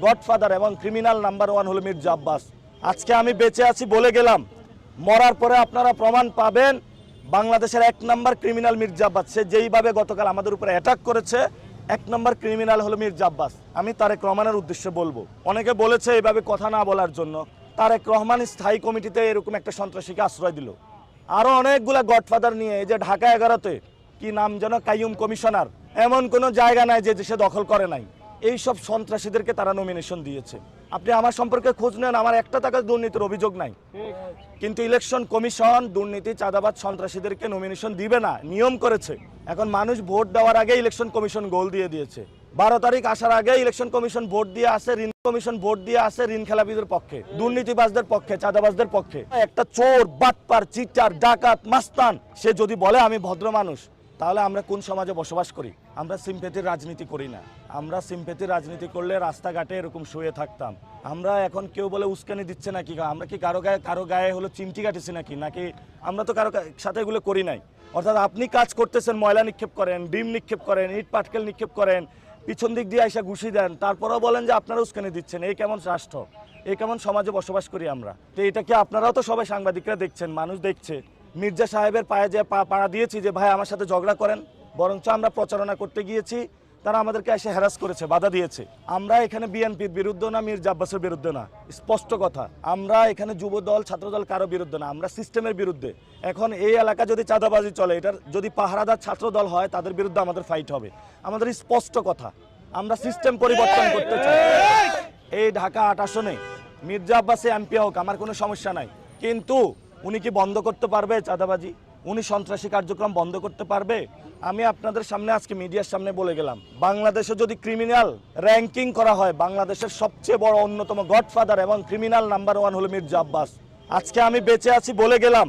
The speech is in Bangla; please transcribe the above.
গডফাদার এবং ক্রিমিনাল নাম্বার 1 হলো মির্জা আব্বাস। আজকে আমি বেঁচে আছি বলে গেলাম, মরার পরে আপনারা প্রমাণ পাবেন বাংলাদেশের 1 নম্বর ক্রিমিনাল মির্জা আব্বাস। সে যেইভাবে গতকাল আমাদের উপরে অ্যাটাক করেছে, 1 নম্বর ক্রিমিনাল হলো মির্জা আব্বাস। আমি তারেক রহমানের উদ্দেশ্যে বলবো, অনেকে বলেছে এইভাবে কথা না বলার জন্য। তারেক রহমান স্থায়ী কমিটিতে এরকম একটা সন্ত্রাসীকে আশ্রয় দিল, আরো অনেকগুলা গডফাদার নিয়ে। এই যে ঢাকা 11-তে কি নাম যেন, কাইয়ুম কমিশনার, এমন কোনো জায়গা নাই যে দেশে দখল করে নাই। এই সব সন্ত্রাসীদেরকে তারা নমিনেশন দিয়েছে। আপনি আমার সম্পর্কে খোঁজ নেন, আমার 1 টাকা দুর্নীতির অভিযোগ নাই, কিন্তু ইলেকশন কমিশন দুর্নীতি, চাঁদাবাজ, সন্ত্রাসীদেরকে নমিনেশন দিবে না, নিয়ম করেছে। এখন মানুষ ভোট দেওয়ার আগে ইলেকশন কমিশন গোল দিয়ে দিয়েছে। 12 তারিখ আসার আগে ইলেকশন কমিশন ভোট দিয়ে আসে, ঋণ কমিশন ভোট দিয়ে আসে ঋণ খেলাপিদের পক্ষে, দুর্নীতিবাজদের পক্ষে, চাঁদাবাজদের পক্ষে। একটা চোর, বাটপার, চিটার, ডাকাত, মাস্তান সে যদি বলে আমি ভদ্র মানুষ, তাহলে আমরা কোন সমাজে বসবাস করি? আমরা সিম্পেথির রাজনীতি করি না। আমরা সিম্পেথির রাজনীতি করলে রাস্তাঘাটে এরকম শুয়ে থাকতাম। আমরা এখন কেউ বলে উস্কানি দিচ্ছে নাকি, আমরা কি কারো গায়ে হলো চিমটি কাটেছি নাকি আমরা তো কারো সাথে এগুলো করি নাই। অর্থাৎ আপনি কাজ করতেছেন, ময়লা নিক্ষেপ করেন, ডিম নিক্ষেপ করেন, ইট পাটকেল নিক্ষেপ করেন, পিছন দিক দিয়ে এসে ঘুষি দেন, তারপরেও বলেন যে আপনারা উস্কানি দিচ্ছেন। এই কেমন রাষ্ট্র, এই কেমন সমাজে বসবাস করি আমরা? তো এটা কি আপনারাও তো সবাই সাংবাদিকরা দেখছেন, মানুষ দেখছে। মির্জা সাহেবের পায়ে যে পাড়া দিয়েছি যে ভাই আমার সাথে ঝগড়া করেন, বরঞ্চ আমরা প্রচারণা করতে গিয়েছি, তারা আমাদেরকে এসে হ্যারাস করেছে, বাধা দিয়েছে। আমরা এখানে বিএনপির বিরুদ্ধে না, মির্জা আব্বাসের বিরুদ্ধে না, স্পষ্ট কথা। আমরা এখানে যুব দল, ছাত্র দল কারো বিরুদ্ধে না, আমরা সিস্টেমের বিরুদ্ধে। এখন এই এলাকা যদি চাঁদাবাজি চলে, এটার যদি পাহারাদার ছাত্র দল হয়, তাদের বিরুদ্ধে আমাদের ফাইট হবে। আমাদের স্পষ্ট কথা, আমরা সিস্টেম পরিবর্তন করতে চাই। এই ঢাকা 8 আসনে মির্জা আব্বাসে এমপি হোক, আমার কোনো সমস্যা নাই, কিন্তু উনি কি বন্ধ করতে পারবে চাঁদাবাজি? উনি সন্ত্রাসী কার্যক্রম বন্ধ করতে পারবে? আমি আপনাদের সামনে আজকে মিডিয়ার সামনে বলে গেলাম, বাংলাদেশে যদি ক্রিমিনাল র্যাঙ্কিং করা হয়, বাংলাদেশের সবচেয়ে বড় অন্যতম গডফাদার এবং ক্রিমিনাল নাম্বার 1 হলো মির্জা আব্বাস। আজকে আমি বেঁচে আছি বলে গেলাম।